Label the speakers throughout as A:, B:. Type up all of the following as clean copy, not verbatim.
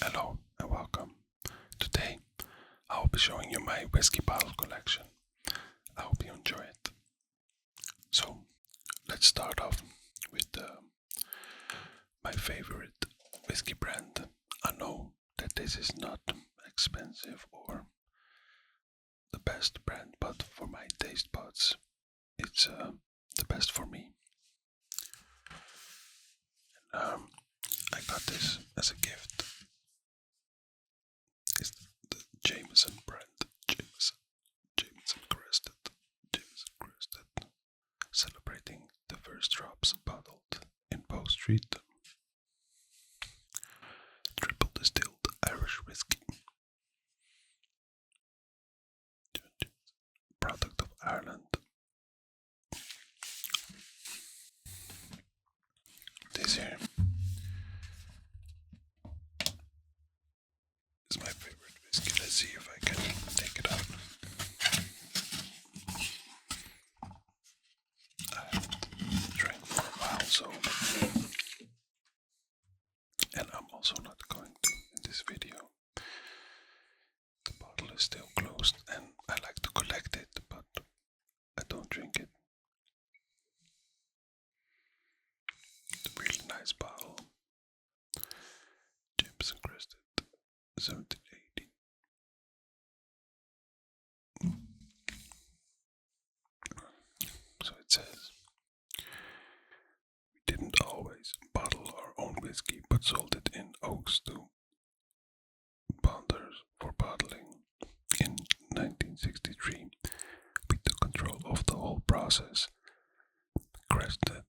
A: Hello and welcome. Today I will be showing you my whiskey bottle collection. I hope you enjoy it. So let's start off with my favorite whiskey brand. I know that this is not expensive or the best brand, but for my taste buds it's the best for me. I got this as a gift. It's the Jameson brand. Jameson Crested. Celebrating the first drops bottled in Bow Street. Triple distilled Irish whiskey. Product of Ireland. This here is my favorite whiskey. Let's see if I can take it out. I haven't drank for a while, so. And I'm also not going to in this video. The bottle is still closed and I like to collect it, but I don't drink it. It's a really nice bottle. Jameson Crested, 1780. So it says, we didn't always bottle our own whiskey, but sold it in oaks to bonders for bottling. In 1963, we took control of the whole process. Crested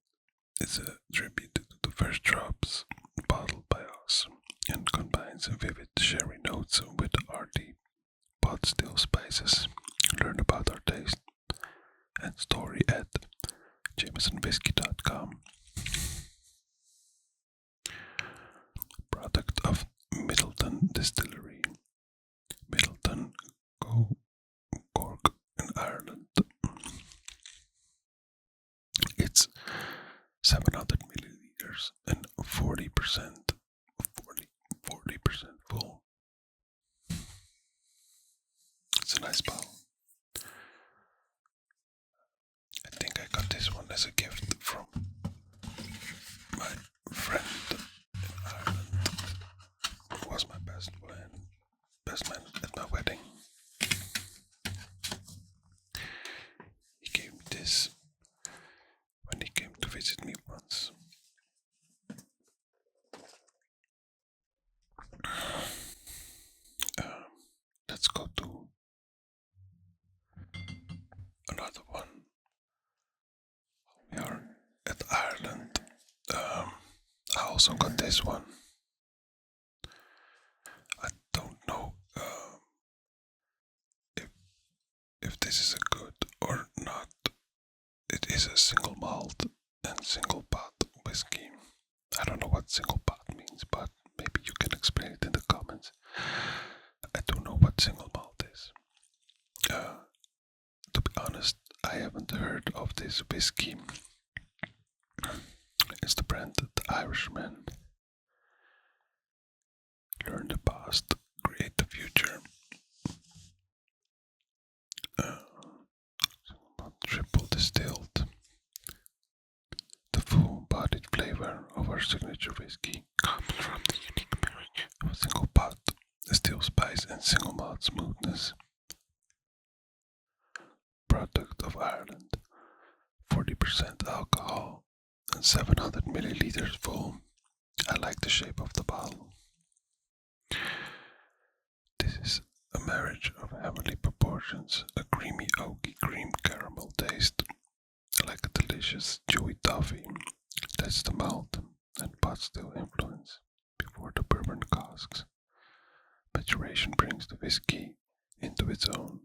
A: is a tribute to the first drops bottled by us and combines vivid sherry notes with earthy pot still spices. Learn about our taste and story at jamesonwhiskey.com. Product of Middleton Distillery, Middleton, Cork in Ireland. It's 700 milliliters and 40% full. It's a nice bottle. I think I got this one as a gift from my friend in Ireland, who was my best man at my wedding. He gave me this when he came to visit me once. Let's go to another one. We are at Ireland. I also got this one. I don't know if this is a good or not. It is a single malt and single pot whiskey. I don't know what single pot means, but maybe you can explain it in the comments. I don't know what single malt is. To be honest, I haven't heard of this whiskey. It's the brand The Irishman. Learn the past, create the future. Triple distilled. The full-bodied flavor of our signature whiskey comes from the unique marriage of a single pot, still spice and single malt smoothness. Product of Ireland, 40% alcohol and 700 milliliters full. I like the shape of the bottle. This is a marriage of heavenly proportions, a creamy oaky cream caramel taste, like a delicious chewy toffee. That's the malt and pot still influence before the bourbon casks. Maturation brings the whiskey into its own.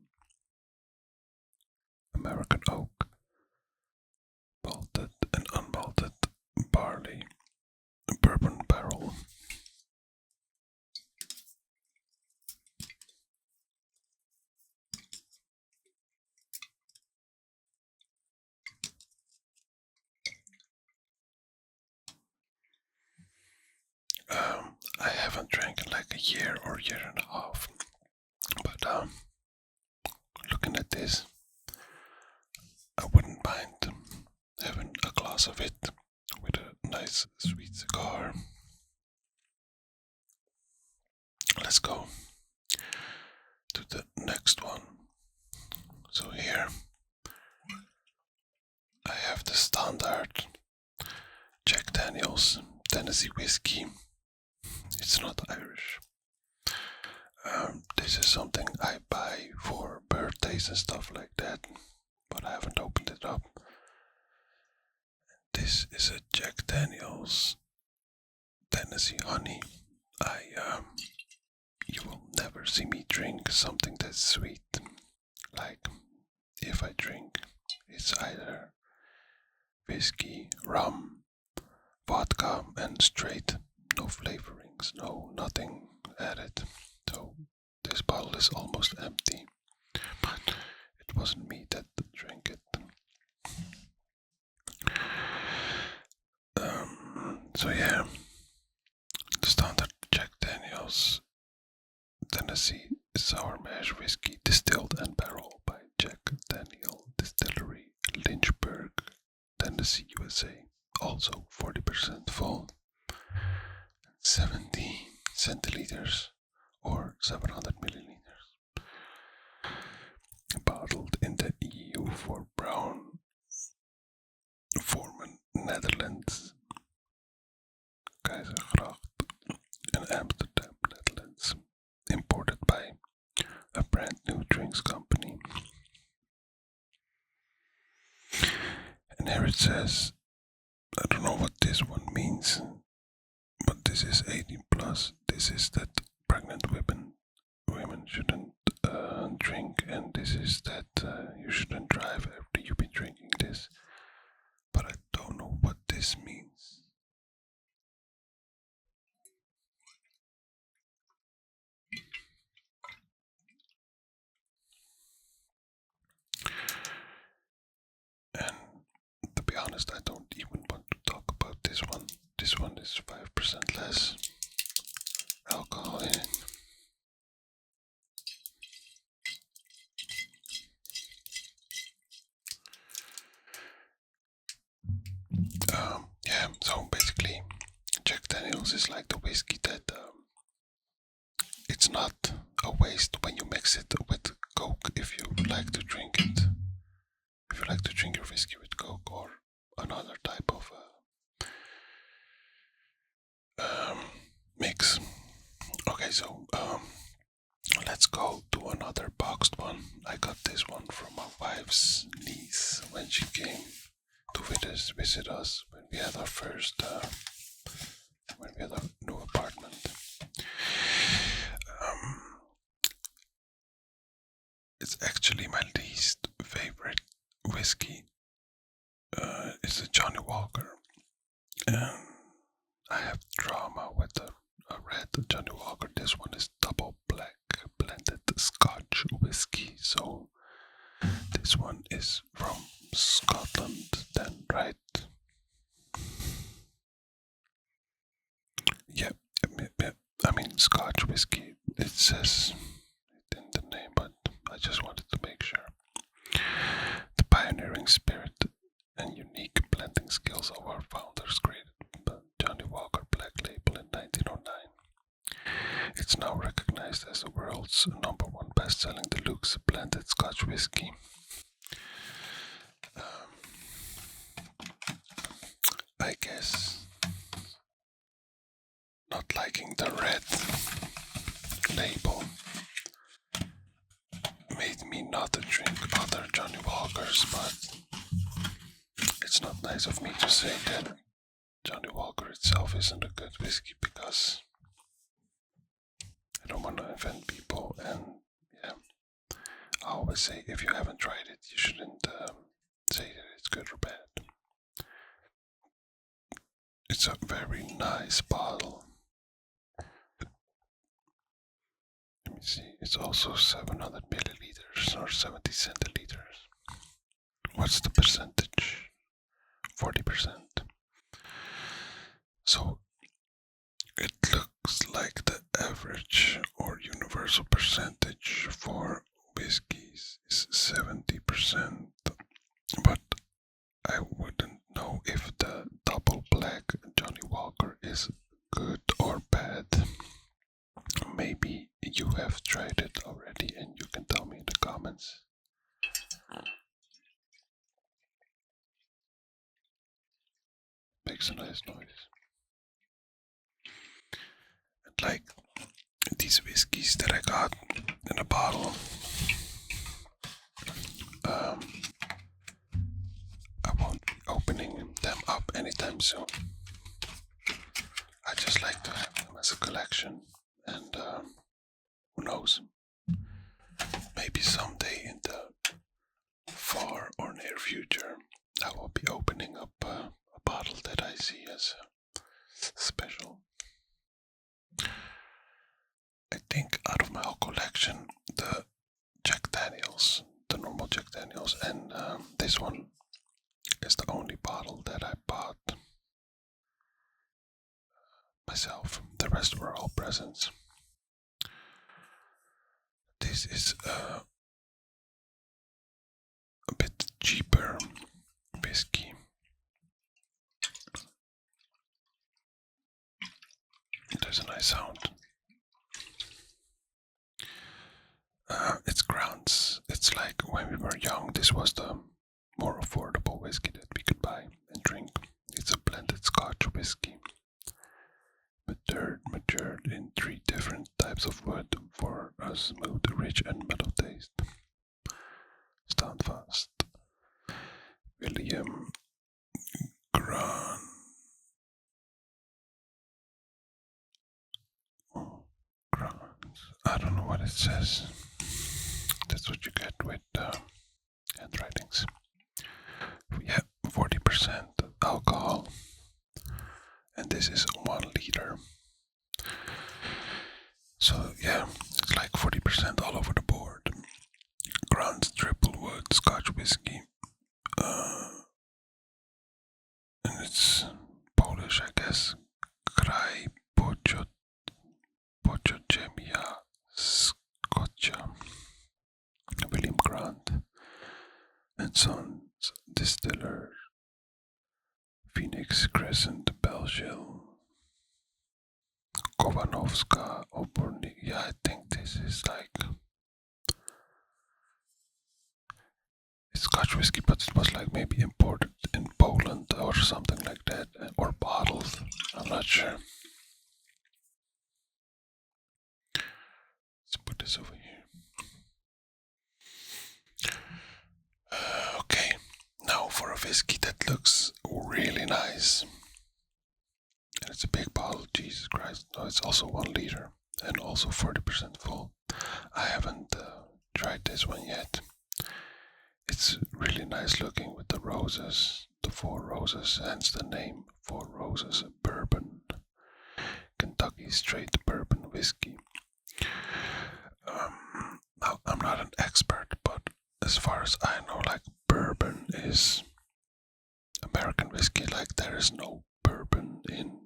A: American oak, malted and unmalted barley, bourbon barrel. I haven't drank in like a year or year and a half. But looking at this, I wouldn't mind having a glass of it with a nice sweet cigar. Let's go to the next one. So here I have the standard Jack Daniel's Tennessee whiskey. It's not Irish. This is something I buy for birthdays and stuff like that, but I haven't opened it up. This is a Jack Daniel's Tennessee honey. You will never see me drink something that's sweet. Like, if I drink, it's either whiskey, rum, vodka, and straight. No flavorings, nothing added. So this bottle is almost empty. But it wasn't me that drank it. So yeah, the standard Jack Daniel's Tennessee Sour Mash Whiskey, distilled and barreled by Jack Daniel Distillery, Lynchburg, Tennessee, USA. Also 40% full, 70 centiliters or 700 milliliters. Bottled in the EU for Brown Forman, Netherlands, Keizergracht, in Amsterdam, Netherlands. Imported by a brand new drinks company. And here it says, I don't know what this one means, but this is 18 plus. This is that pregnant women shouldn't drink, and this is that you shouldn't drive after you've been drinking this. But I don't know what this means. And to be honest, I don't even want to talk about this one. This one is 5% less alcohol in it. Yeah, so basically Jack Daniel's is like the whiskey that it's not a waste when you mix it with Coke if you like to drink it. If you like to drink your whiskey with Coke or another type of mix. Okay, so let's go to another boxed one. I got this one from my wife's niece when she came to visit us when we had our first, when we had our new apartment. It's actually my least favorite whiskey. It's a Johnny Walker. I have drama with a red Johnny Walker. This one is double black blended Scotch whiskey. So this one is from Scotland then, right? Yeah, I mean Scotch whiskey. It says it in the name, but I just wanted to make sure. The pioneering spirit and unique blending skills of our founders created the Johnny Walker Black Label in 1909. It's now recognized as the world's #1 best-selling deluxe blended Scotch whiskey. I guess not liking the red label made me not to drink other Johnny Walkers, but it's not nice of me to say that Johnny Walker itself isn't a good whiskey because I don't want to offend people, and yeah, I always say if you haven't tried it, you shouldn't say that it's good or bad. It's a very nice bottle. Let me see, it's also 700 milliliters or 70 centiliters. What's the percentage? 40%. So it looks like the average or universal percentage for whiskies is 70%, but I wouldn't know if the double black Johnny Walker is good or bad. Maybe you have tried it already and you can tell me in the comments. Makes a nice noise. And like these whiskeys that I got in a bottle, I won't be opening them up anytime soon. I just like to have them as a collection, and who knows, maybe someday in the far or near future I will be opening up a bottle that I see as special. I think out of my whole collection, the Jack Daniels, the normal Jack Daniels, and this one is the only bottle that I bought myself. The rest were all presents. This is a bit cheaper whiskey. There's a nice sound. It's Grounds. It's like when we were young, this was the more affordable whiskey that we could buy and drink. It's a blended Scotch whiskey, matured in 3 different types of wood for a smooth, rich, and mellow taste. Stand fast. William Grant. I don't know what it says. That's what you get with handwritings. Yeah, 40% alcohol, and this is 1 liter. So yeah, it's like 40% all over the board. Grant triple wood Scotch whiskey, and it's Polish, I guess. Kraj Pochochemia Scotia. William Grant and Sons Distiller, Phoenix Crescent, Belgium, Kovanovska, Obornik. Yeah, I think this is like it's Scotch whiskey, but it was like maybe imported in Poland or something like that, or bottled. I'm not sure. Let's put this over here. Okay, now for a whiskey that looks really nice. And it's a big bottle, Jesus Christ. No, it's also 1 liter and also 40% full. I haven't tried this one yet. It's really nice looking with the roses, the 4 roses, hence the name 4 Roses Bourbon. Kentucky Straight Bourbon Whiskey. Now, I'm not an expert, but as far as I know, like bourbon is American whiskey, like there is no bourbon in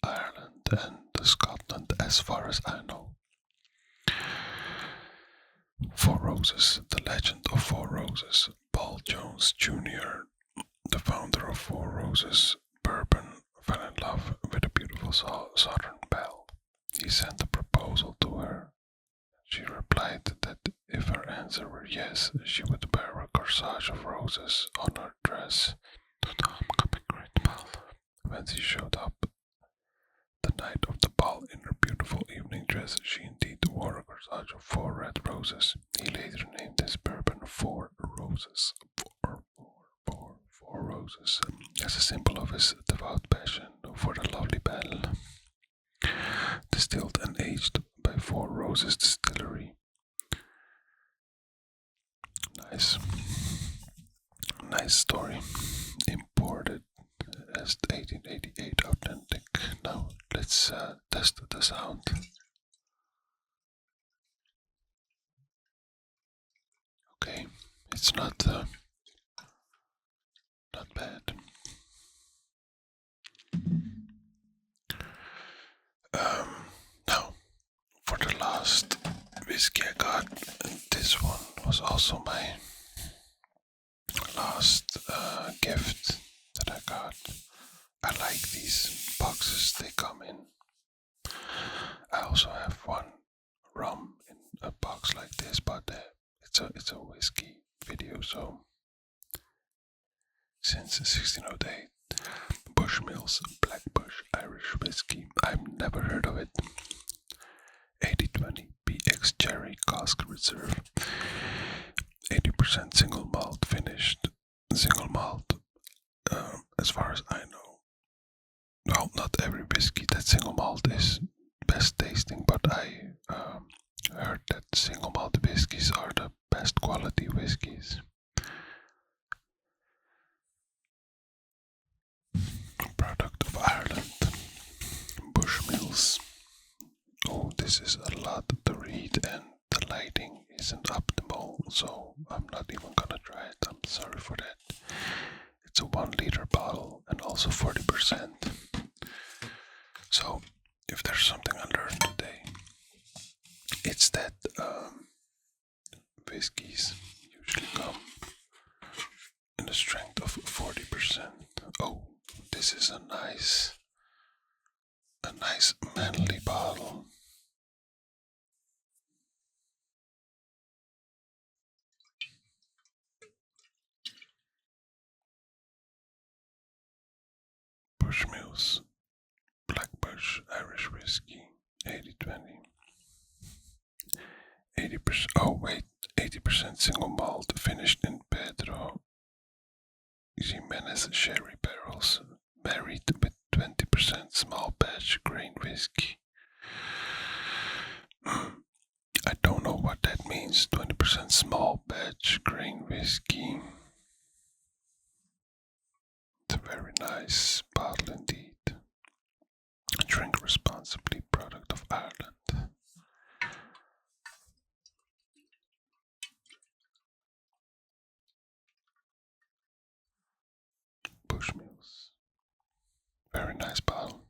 A: Ireland and Scotland, as far as I know. 4 Roses, the legend of 4 Roses. Paul Jones Jr., the founder of 4 Roses Bourbon, fell in love with a beautiful southern belle. He sent a proposal to her. She replied that if her answer were yes, she would wear a corsage of roses on her dress to the homecoming great ball. When she showed up the night of the ball in her beautiful evening dress, she indeed wore a corsage of 4 red roses. He later named his bourbon 4 Roses. 4 Roses, as a symbol of his devout passion for the lovely belle. Distilled and aged by 4 Roses Distillery. Nice story. Imported as 1888 authentic. Now let's test the sound. Okay, it's not bad. Now last whiskey I got, and this one was also my last gift that I got. I like these boxes they come in. I also have one rum in a box like this, but it's a whiskey video. So since 1608, Bushmills Black Bush Irish Whiskey. I've never heard of it. 80/20 PX Cherry Cask Reserve. 80% single malt finished. Single malt, as far as I know. Well, not every whiskey that single malt is best tasting, but I heard that single malt whiskies are the best quality whiskies. Product of Ireland. Bushmills. Oh, this is a lot to read and the lighting isn't optimal, so I'm not even gonna try it. I'm sorry for that. It's a 1 liter bottle and also 40%. So, if there's something I learned today, it's that whiskies usually come in a strength of 40%. Oh, this is a nice manly bottle. Bushmills Black Bush Irish Whiskey 80/20. 80%. Oh wait, 80% single malt finished in Pedro Jimenez sherry barrels, married with 20% small batch grain whiskey. I don't know what that means. 20% small batch grain whiskey. It's a very nice bottle indeed. Drink responsibly, product of Ireland. Bushmills. Very nice bottle.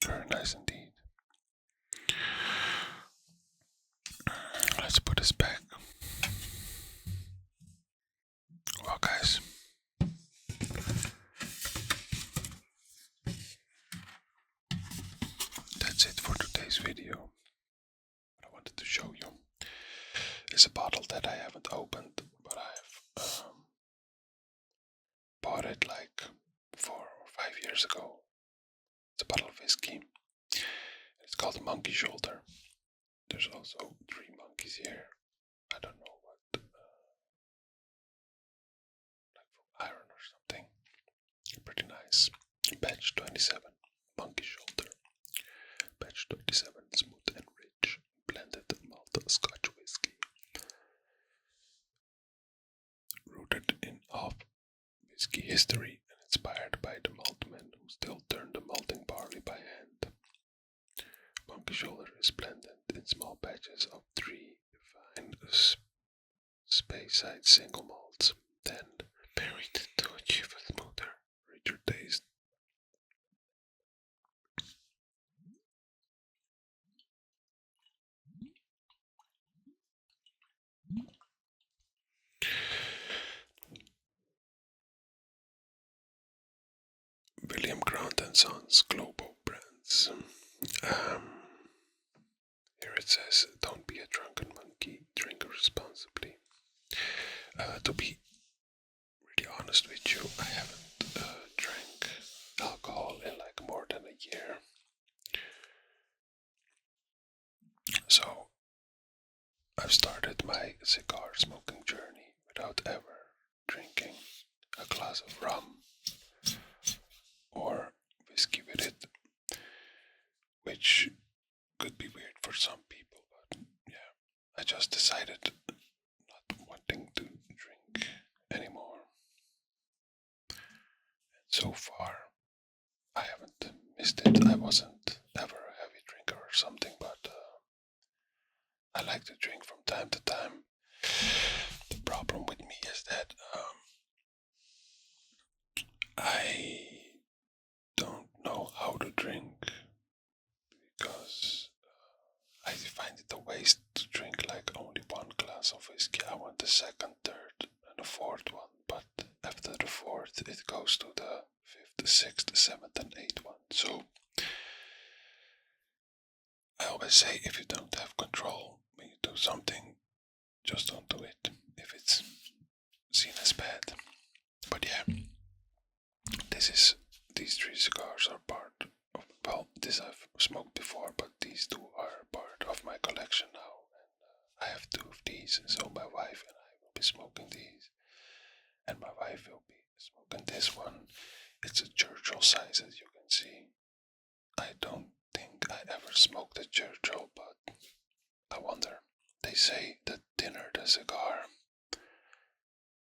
A: Very nice indeed. Let's put this back. Well, guys, that's it for today's video. What I wanted to show you is a bottle that I haven't opened, but I've bought it like 4 or 5 years ago. It's a bottle of whiskey. It's called Monkey Shoulder. There's also 3 monkeys here. I don't know what, like from iron or something. Pretty nice. Batch 27, Monkey Shoulder. Batch 27, smooth and rich, blended malt Scotch whiskey. Rooted in off whiskey history and inspired by the maltmen who still turn the malting barley by hand. Monkey Shoulder is blended in small batches of 3 fine Speyside single malts, then married to achieve a smoother, richer taste. William Grant and Sons Global Brands. Here it says, "Don't be a drunken monkey. Drink responsibly." To be really honest with you, I haven't drank alcohol in like more than a year. So I've started my cigar smoking journey without ever drinking a glass of rum or whiskey with it, which could be weird for some people, but yeah, I just decided not wanting to drink anymore. And so far, I haven't missed it. I wasn't ever a heavy drinker or something, but I like to drink from time to time. The problem with me is that I don't know how to drink because I find it a waste second, third, and the fourth one. But after the fourth, it goes to the fifth, sixth, seventh, and eighth one. So I always say, if you don't have control when you do something, just don't do it if it's seen as bad. But yeah, these three cigars are part of, well, this I've smoked before, but these two are part of my collection now. And I have two of these, so my wife and I will be smoking these, and my wife will be smoking this one. It's a Churchill size, as you can see. I don't think I ever smoked a Churchill, but I wonder. They say the thinner the cigar,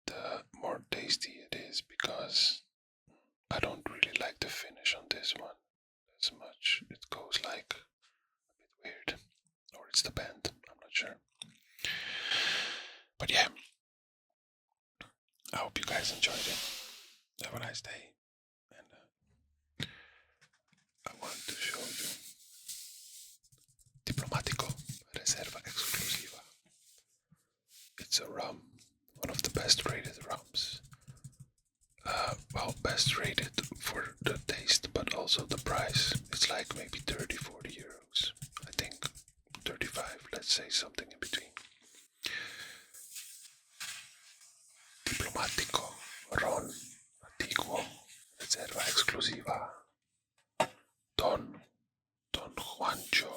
A: the more tasty it is, because I don't really like the finish on this one as much. It goes like a bit weird, or it's the bend, I'm not sure. But yeah, I hope you guys enjoyed it. Have a nice day, and I want to show you Diplomatico Reserva Exclusiva. It's a rum, one of the best rated rums. Well, best rated for the taste, but also the price. It's like maybe 30-40 euros. I think 35, let's say something in between. Diplomatico Ron Antiguo Reserva Exclusiva Don Juancho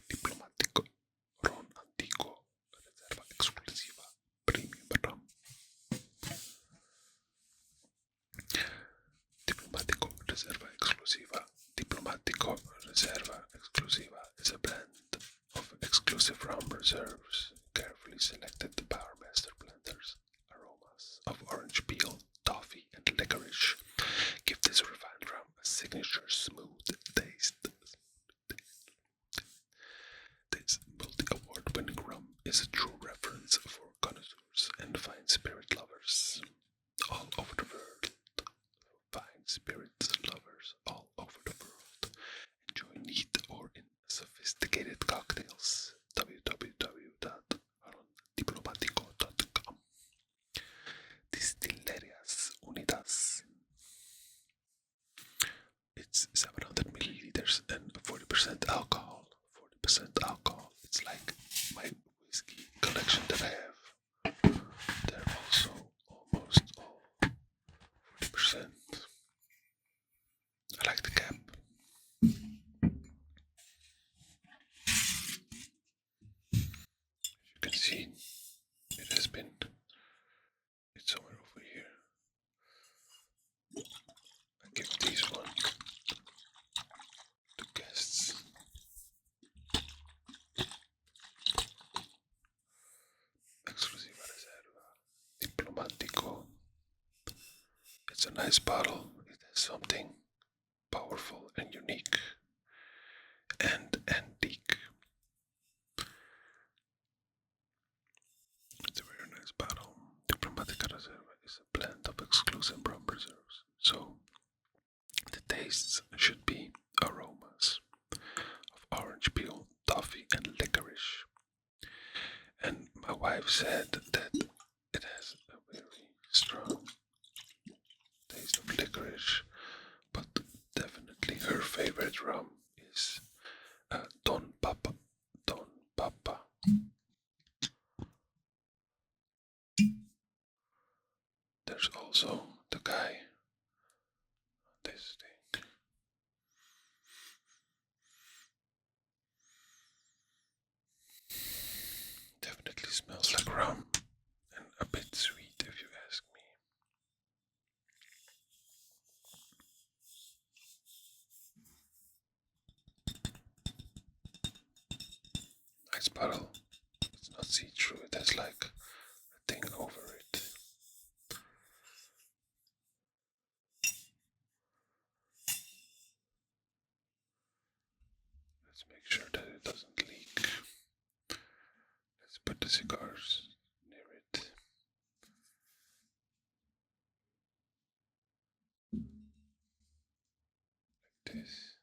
A: Diplomatico Ron Antiguo Reserva Exclusiva Premium Rum. Diplomatico Reserva Exclusiva. Diplomatico Reserva Exclusiva is a blend of exclusive rum reserves, carefully selected by our master blenders. Aromas of orange peel, toffee, and licorice give this refined rum a signature smooth taste. This multi-award-winning rum is a true reference for connoisseurs and fine spirit lovers all over the world. Fine spirits lovers all over the world enjoy neat or in sophisticated cocktails. www.diplomatico.com. Distillerias Unidas. It's 700 milliliters and 40% alcohol. 40% alcohol. It's like my whiskey collection that I have. They're also almost all 40%. I like the cap. You can see it's somewhere over here. I give these one to guests. Exclusiva Reserva Diplomatico. It's a nice bottle. It has something powerful and unique and antique. It's a very nice bottle. Diplomatica Reserva is a blend of exclusive rum reserves. So the tastes should be aromas of orange peel, toffee, and licorice. And my wife said that it has a very strong taste of licorice, but definitely her favorite rum is Don Papa. Don Papa. There's also the guy on this thing. Definitely smells like rum and a bit sweet, if you ask me. Nice bottle. It's not see-through, it has like a thing over it. Let's make sure that it doesn't leak. Let's put the cigars near it. Like this.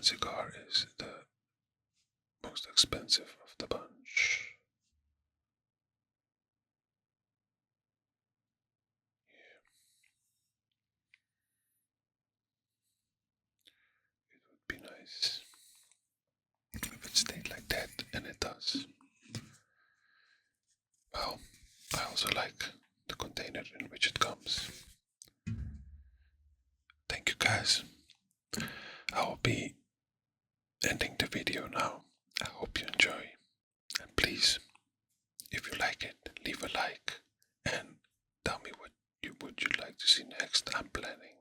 A: Cuban cigar is the most expensive of the bunch. It would be nice if it stayed like that, and it does. Well, I also like the container in which it comes. Thank you guys. I will be ending the video now. I hope you enjoy. And please, if you like it, leave a like and tell me what you would like to see next. I'm planning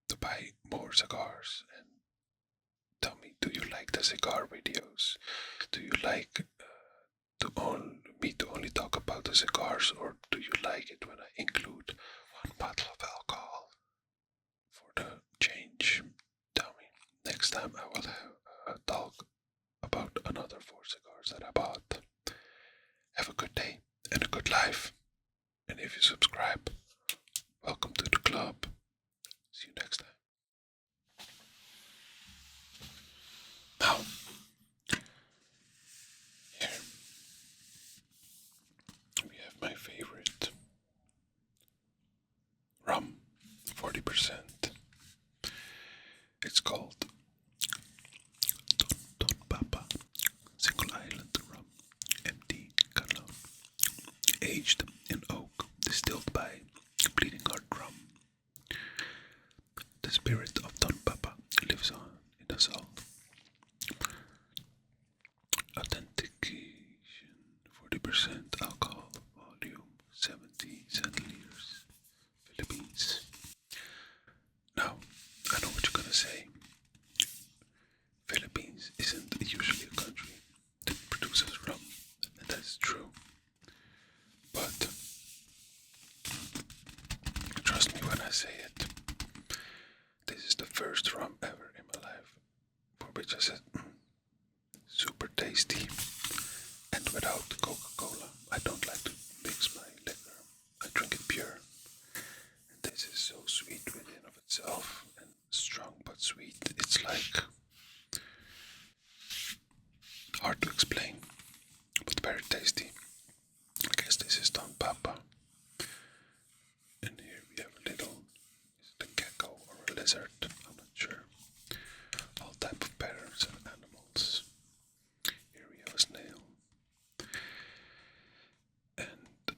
A: to buy more cigars, and tell me, do you like the cigar videos? Do you like me to only talk about the cigars, or do you like it when I include one bottle of alcohol for the change? Tell me. Next time I will have a talk about another 4 cigars that I bought. Have a good day and a good life. And if you subscribe, welcome to the club. See you next time. Now, here we have my favorite rum, 40%. It's called Don Papa Single Island Rum, MD Cologne, aged in oak, distilled by Bleeding Heart Rum. The spirit of Don Papa lives on in us all. Authentication, 40% alcohol, volume 70 centiliters, Philippines. Now, I know what you're gonna say. Philippines isn't usually a country that produces rum, and that's true. But trust me when I say it, this is the first rum ever in my life for which I said, super tasty, and without Coca-Cola. I don't like to mix my liquor. I drink it pure. And this is so sweet within of itself, and strong but sweet. It's like hard to explain, but very tasty. I guess this is Don Papa. And here we have a little, is it a gecko or a lizard? I'm not sure. All type of patterns and animals. Here we have a snail. And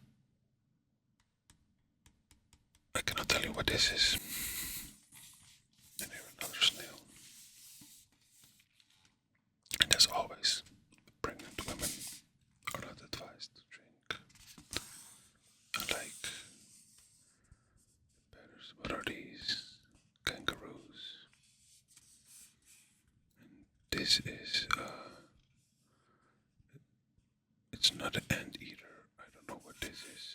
A: I cannot tell you what this is. And here another snail. And as always, pregnant women are not advised to drink. I like patterns. What are these? Kangaroos. And this is it's not an anteater. I don't know what this is.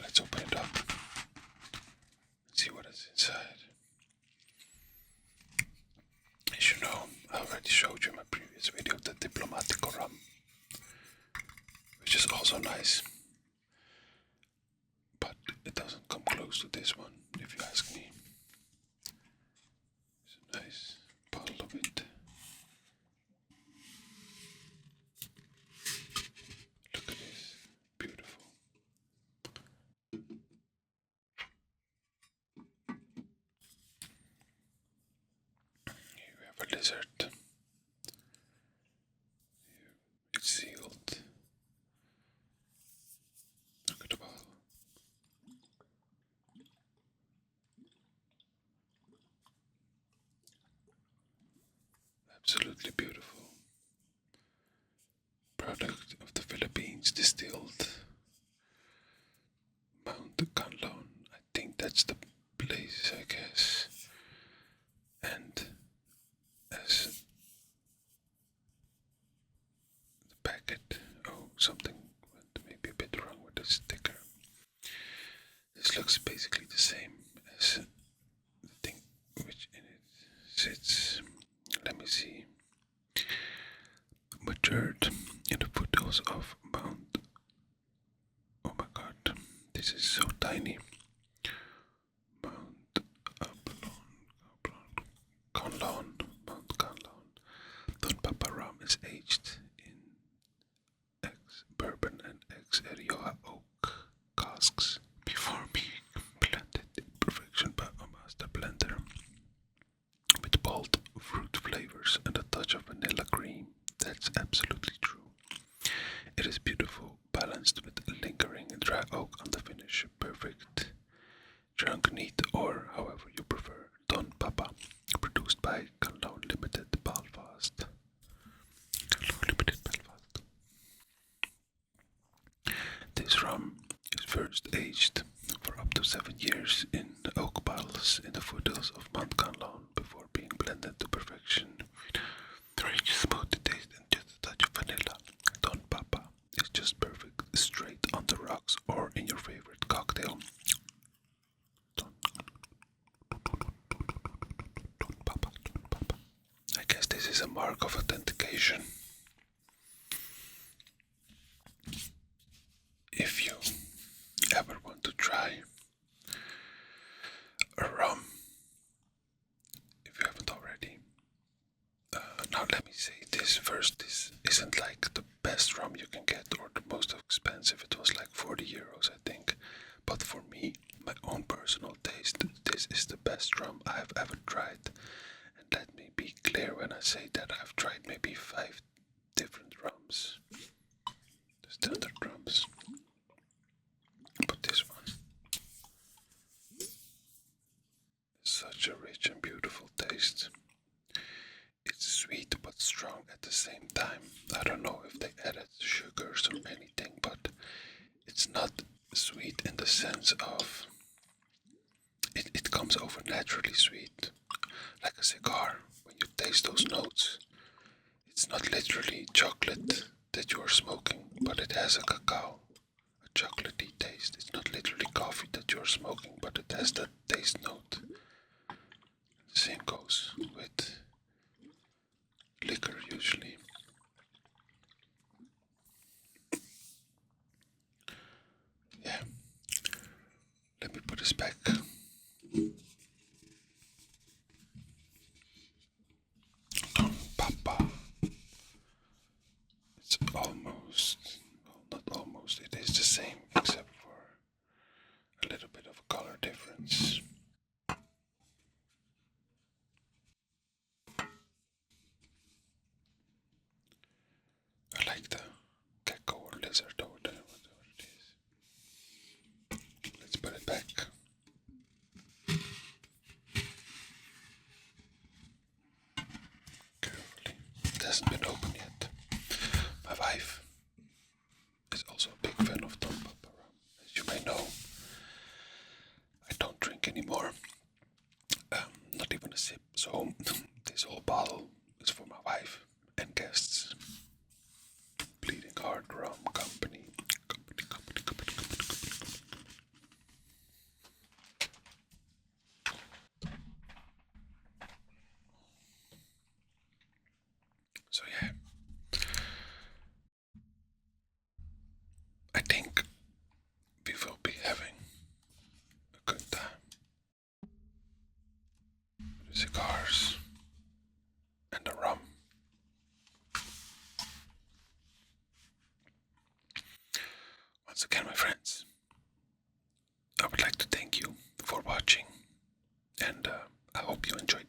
A: Let's open it up and see what is inside. As you know, I already showed you in my previous video the Diplomatico rum, which is also nice. But it doesn't come close to this one, if you ask me. It's a nice bottle of it. Look at this, beautiful. Here we have a lizard. Here it's sealed. Look at the bottle. Absolutely beautiful. Product of the Philippines, distilled Mount Canlon. I think that's the place, I guess. And as the packet, something went maybe a bit wrong with the sticker. This looks basically the same as the thing which in it sits. Let me see. Matured Canlon, Mount Canlon. Don Papa rum is aged in ex-bourbon and ex-Rioja oak casks before being blended in perfection by a master blender with bold fruit flavors and a touch of vanilla cream. That's absolutely true. It is beautiful, balanced with lingering dry oak on the finish. Perfect drunk neat, or however you prefer. Don Papa, produced by Canlon Limited Belfast. Canlon Limited Belfast. This rum is first aged for up to 7 years in oak barrels in the foothills of Mount Canlon before being blended to perfection. The rich smooth taste and just a touch of vanilla. Don Papa is just perfect straight on the rocks or in your favorite cocktail. Don Papa. I guess this is a mark of authentication. If you ever want to try a rum, if you haven't already, now let me say this first, this isn't like the best rum you can get or the most expensive. It was like 40 euros, I think. But for me, my own personal taste, this is the best rum I have ever tried. And let me be clear when I say that I've tried maybe 5 different rums, the standard rums. But this one is such a rich and beautiful taste. It's sweet but strong at the same time. I don't know if they added sugars or anything, but it's not sweet in the sense of it comes over naturally sweet. Like a cigar, when you taste those notes, it's not literally chocolate that you are smoking, but it has a cacao, a chocolatey taste. It's not literally coffee that you are smoking, but it has that taste note. The same goes with liquor usually. Yeah. Let me put this back. Don Papa. It's almost, well, not almost, it is the same except for a little bit of a color difference. I like the gecko or lizard over there, whatever it is. Let's put it back. Carefully. It hasn't been opened yet. My wife is also a big fan of Don Papa rum. As you may know, I don't drink anymore. Not even a sip. So this whole bottle is for my wife and guests. Bleeding Heart Rum Company. So yeah, I think we will be having a good time. The cigars and the rum. Once again, my friends, I would like to thank you for watching, and I hope you enjoyed